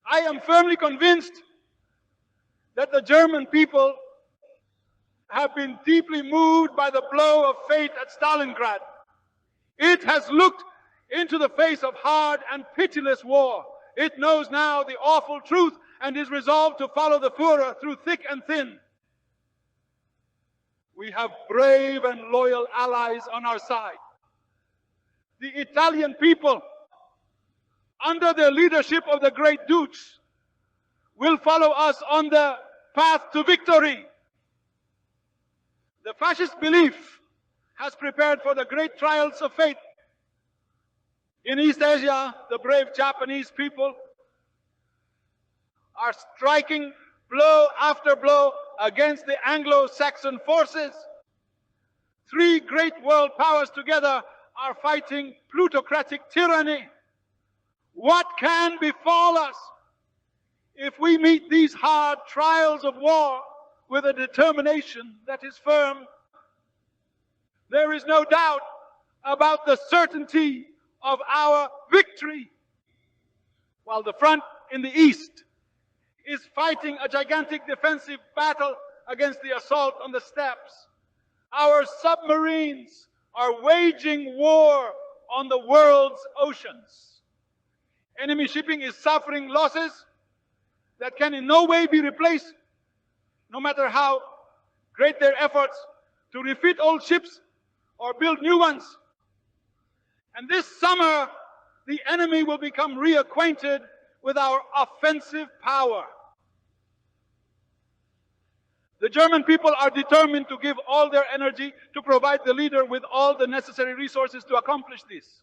I am firmly convinced that the German people have been deeply moved by the blow of fate at Stalingrad. It has looked into the face of hard and pitiless war. It knows now the awful truth and is resolved to follow the Führer through thick and thin. We have brave and loyal allies on our side. The Italian people, under the leadership of the great dukes, will follow us on the path to victory. The fascist belief has prepared for the great trials of fate. In East Asia, the brave Japanese people are striking blow after blow against the Anglo-Saxon forces. Three great world powers together are fighting plutocratic tyranny. What can befall us if we meet these hard trials of war with a determination that is firm? There is no doubt about the certainty of our victory. While the front in the east is fighting a gigantic defensive battle against the assault on the steppes, our submarines are waging war on the world's oceans. Enemy shipping is suffering losses that can in no way be replaced, no matter how great their efforts to refit old ships or build new ones. And this summer, the enemy will become reacquainted with our offensive power. The German people are determined to give all their energy to provide the leader with all the necessary resources to accomplish this.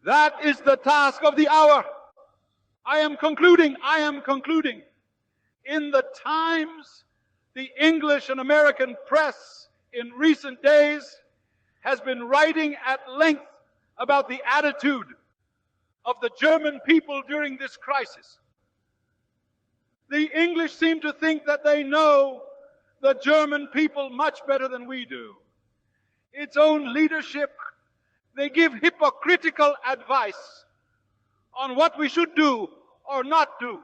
That is the task of the hour. I am concluding. In the Times, the English and American press in recent days has been writing at length about the attitude of the German people during this crisis. The English seem to think that they know the German people much better than we do. Its own leadership, they give hypocritical advice on what we should do or not do.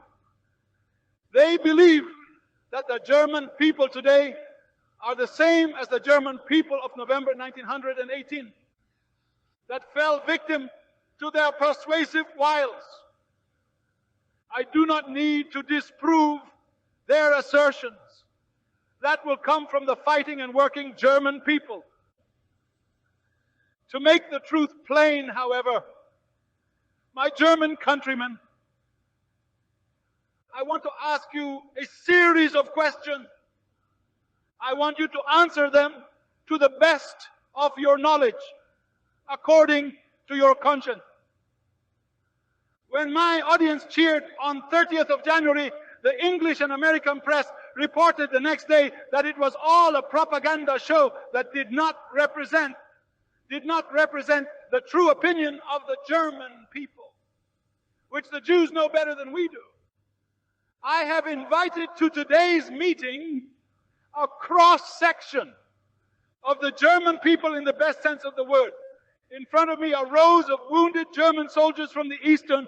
They believe that the German people today are the same as the German people of November 1918, that fell victim to their persuasive wiles. I do not need to disprove their assertions. That will come from the fighting and working German people. To make the truth plain, however, my German countrymen, I want to ask you a series of questions. I want you to answer them to the best of your knowledge, according to your conscience. When my audience cheered on 30th of January, the English and American press reported the next day that it was all a propaganda show that did not represent the true opinion of the German people, which the Jews know better than we do. I have invited to today's meeting a cross-section of the German people in the best sense of the word. In front of me are rows of wounded German soldiers from the Eastern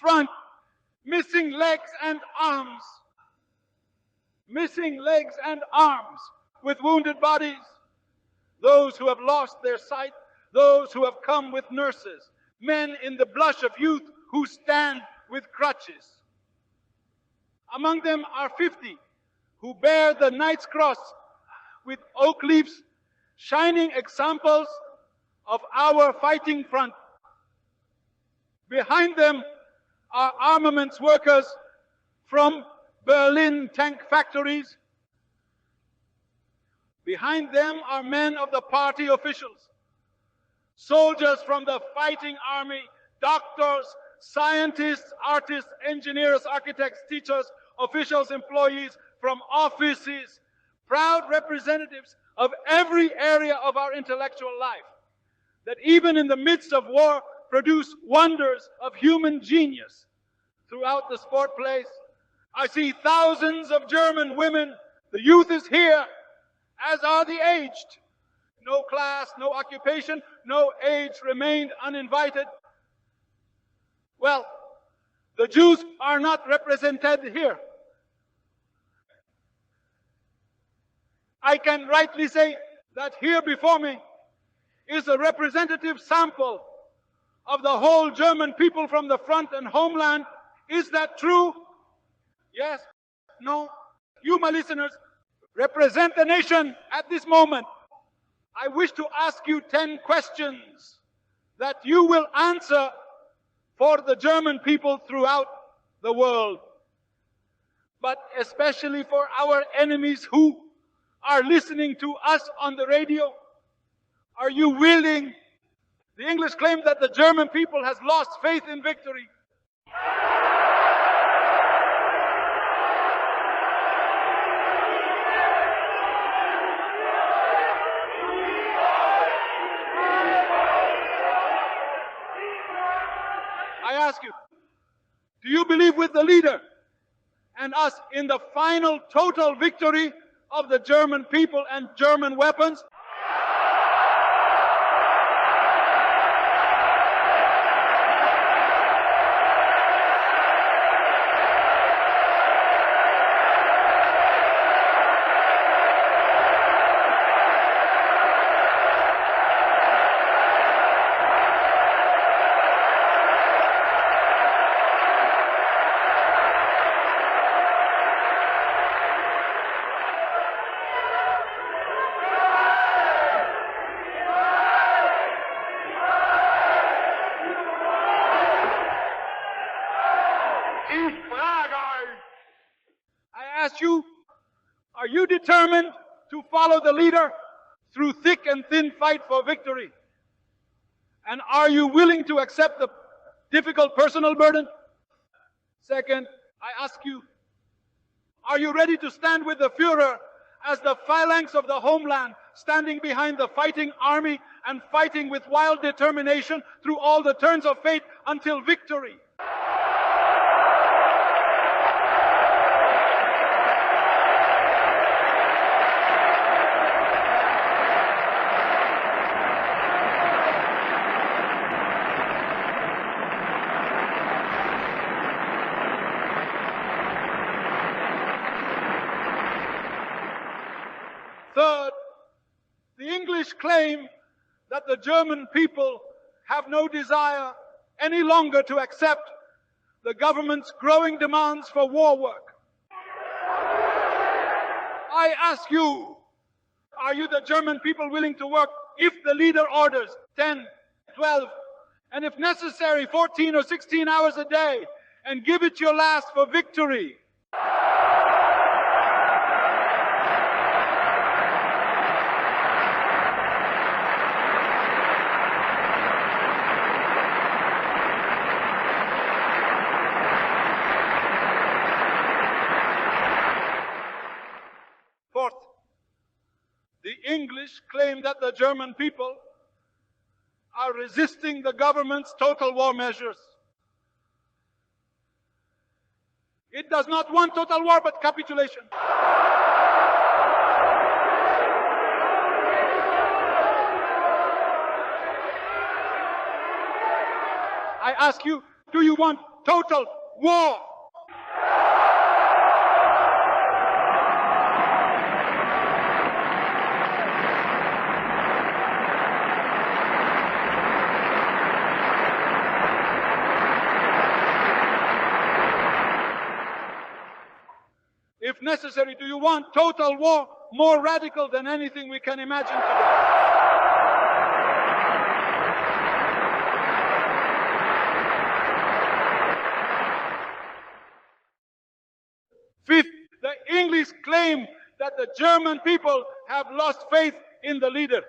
Front, missing legs and arms. Missing legs and arms with wounded bodies. Those who have lost their sight, those who have come with nurses, men in the blush of youth who stand with crutches. Among them are 50 who bear the Knight's Cross with oak leaves, shining examples of our fighting front. Behind them are armaments workers from Berlin tank factories. Behind them are men of the party officials, soldiers from the fighting army, doctors, scientists, artists, engineers, architects, teachers, officials, employees from offices, proud representatives of every area of our intellectual life, that even in the midst of war produce wonders of human genius throughout the sport place. I see thousands of German women. The youth is here, as are the aged. No class, no occupation, no age remained uninvited. Well, The Jews are not represented here. I can rightly say that here before me is a representative sample of the whole German people from the front and homeland. Is that true? Yes? No? You, my listeners, represent the nation at this moment. I wish to ask you 10 questions that you will answer for the German people throughout the world, but especially for our enemies who are listening to us on the radio. Are you willing? The English claim that the German people has lost faith in victory. I ask you, do you believe with the leader and us in the final total victory of the German people and German weapons? I ask you, are you determined to follow the leader through thick and thin fight for victory? And are you willing to accept the difficult personal burden? Second, I ask you, are you ready to stand with the Führer as the phalanx of the homeland, standing behind the fighting army and fighting with wild determination through all the turns of fate until victory? Third, the English claim that the German people have no desire any longer to accept the government's growing demands for war work. I ask you, are you the German people willing to work if the leader orders 10, 12, and if necessary 14 or 16 hours a day and give it your last for victory? Fourth, the English claim that the German people are resisting the government's total war measures. It does not want total war, but capitulation. I ask you, do you want total war? If necessary, do you want total war more radical than anything we can imagine today? Fifth, the English claim that the German people have lost faith in the leader.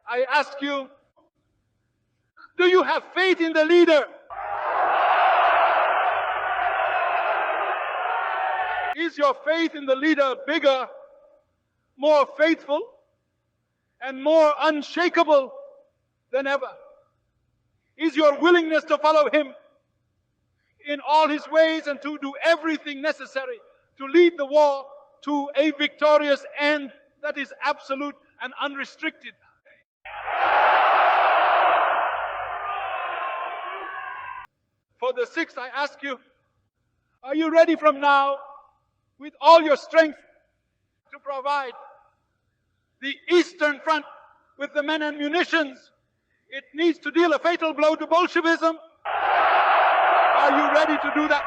I ask you, do you have faith in the leader? Is your faith in the leader bigger, more faithful, and more unshakable than ever? Is your willingness to follow him in all his ways and to do everything necessary to lead the war to a victorious end that is absolute and unrestricted? For the sixth, I ask you, are you ready from now, with all your strength, to provide the Eastern Front with the men and munitions it needs to deal a fatal blow to Bolshevism? Are you ready to do that?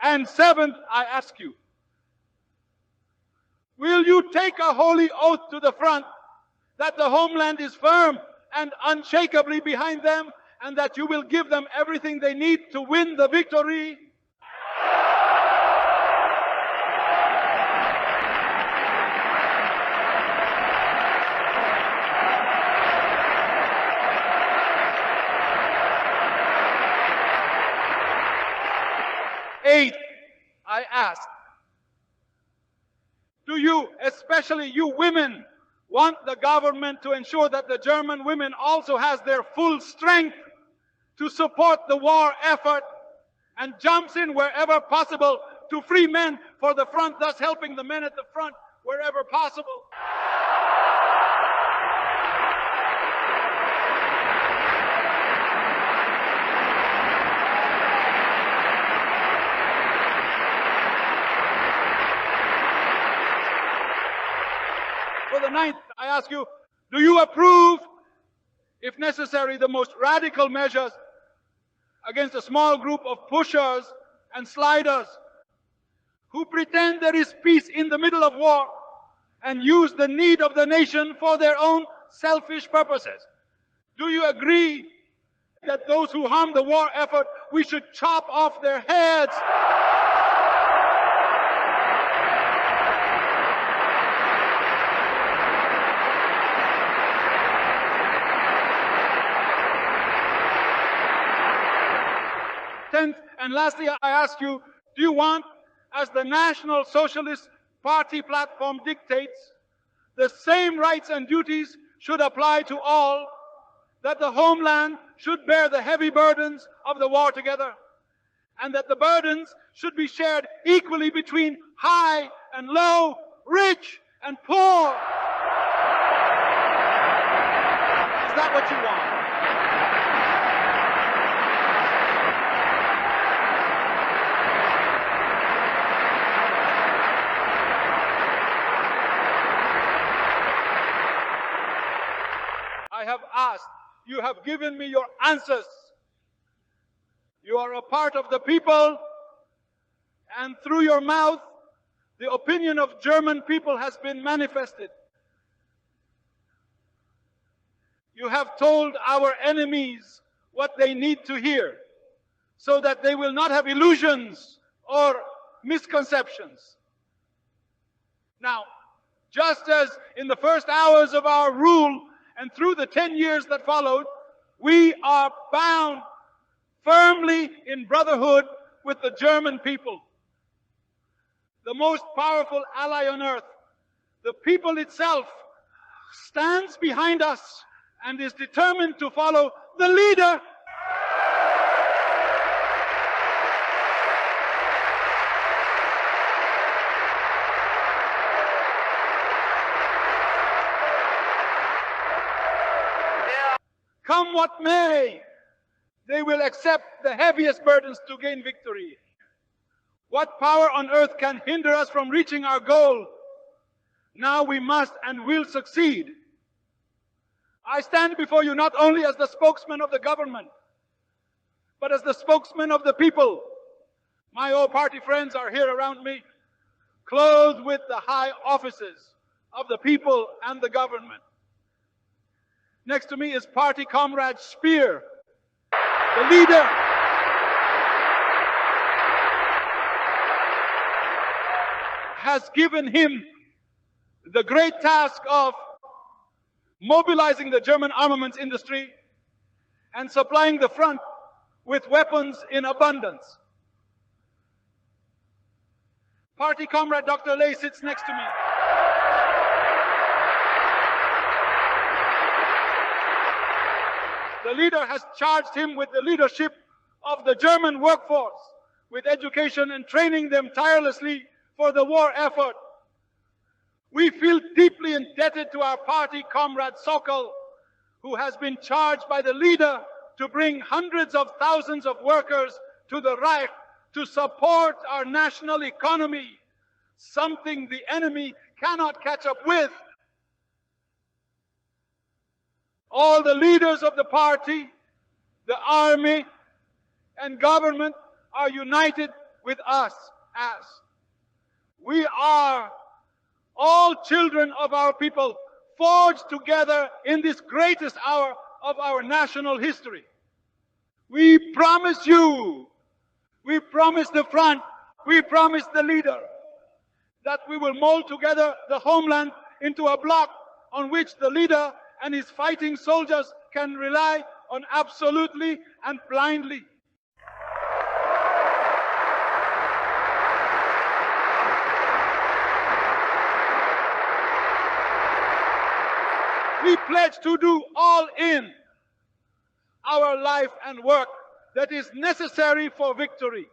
And seventh, I ask you, will you take a holy oath to the front that the homeland is firm and unshakably behind them, and that you will give them everything they need to win the victory? Eighth, I ask, do you, especially you women, want the government to ensure that the German women also has their full strength to support the war effort and jumps in wherever possible to free men for the front, thus helping the men at the front wherever possible? For the ninth, I ask you, do you approve, if necessary, the most radical measures against a small group of pushers and sliders who pretend there is peace in the middle of war and use the need of the nation for their own selfish purposes? Do you agree that those who harm the war effort, we should chop off their heads? Tenth, and lastly, I ask you, do you want, as the National Socialist Party platform dictates, the same rights and duties should apply to all, that the homeland should bear the heavy burdens of the war together, and that the burdens should be shared equally between high and low, rich and poor? Is that what you want? I have asked, you have given me your answers. You are a part of the people, and through your mouth, the opinion of German people has been manifested. You have told our enemies what they need to hear, so that they will not have illusions or misconceptions. Now, just as in the first hours of our rule, and through the 10 years that followed, we are bound firmly in brotherhood with the German people, the most powerful ally on earth. The people itself stands behind us and is determined to follow the leader. Come what may, they will accept the heaviest burdens to gain victory. What power on earth can hinder us from reaching our goal? Now we must and will succeed. I stand before you not only as the spokesman of the government, but as the spokesman of the people. My old party friends are here around me, clothed with the high offices of the people and the government. Next to me is party comrade Speer. The leader has given him the great task of mobilizing the German armaments industry and supplying the front with weapons in abundance. Party comrade Dr. Ley sits next to me. The leader has charged him with the leadership of the German workforce, with education and training them tirelessly for the war effort. We feel deeply indebted to our party comrade Sokol, who has been charged by the leader to bring hundreds of thousands of workers to the Reich to support our national economy, something the enemy cannot catch up with. All the leaders of the party, the army, and government are united with us as we are all children of our people, forged together in this greatest hour of our national history. We promise you, we promise the front, we promise the leader that we will mold together the homeland into a bloc on which the leader and his fighting soldiers can rely on absolutely and blindly. We pledge to do all in our life and work that is necessary for victory.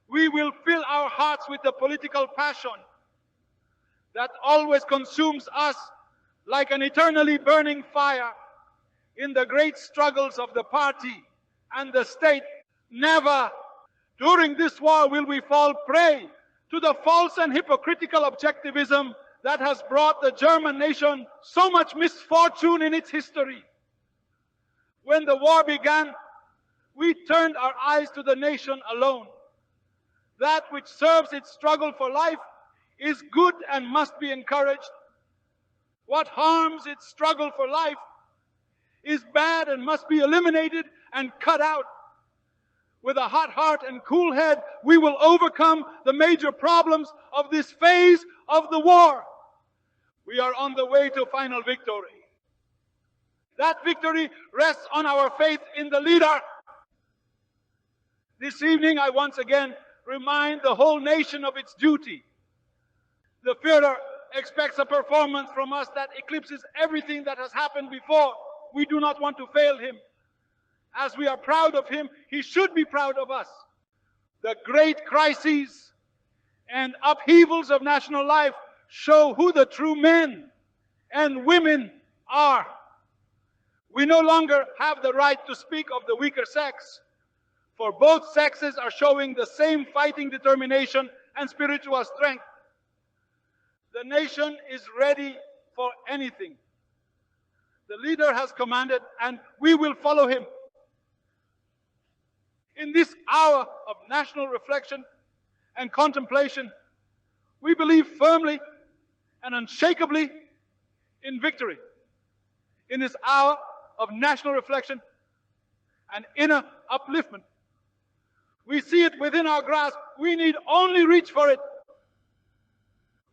We will fill our hearts with the political passion that always consumes us like an eternally burning fire in the great struggles of the party and the state. Never during this war will we fall prey to the false and hypocritical objectivism that has brought the German nation so much misfortune in its history. When the war began, we turned our eyes to the nation alone. That which serves its struggle for life is good and must be encouraged. What harms its struggle for life is bad and must be eliminated and cut out. With a hot heart and cool head, we will overcome the major problems of this phase of the war. We are on the way to final victory. That victory rests on our faith in the leader. This evening, I once again remind the whole nation of its duty. The Führer expects a performance from us that eclipses everything that has happened before. We do not want to fail him. As we are proud of him, he should be proud of us. The great crises and upheavals of national life show who the true men and women are. We no longer have the right to speak of the weaker sex, for both sexes are showing the same fighting determination and spiritual strength. The nation is ready for anything. The leader has commanded, and we will follow him. In this hour of national reflection and contemplation, we believe firmly and unshakably in victory. In this hour of national reflection and inner upliftment, we see it within our grasp. We need only reach for it.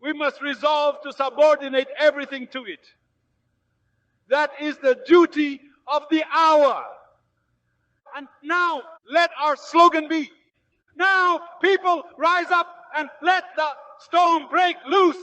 We must resolve to subordinate everything to it. That is the duty of the hour. And now, let our slogan be, now people rise up and let the storm break loose.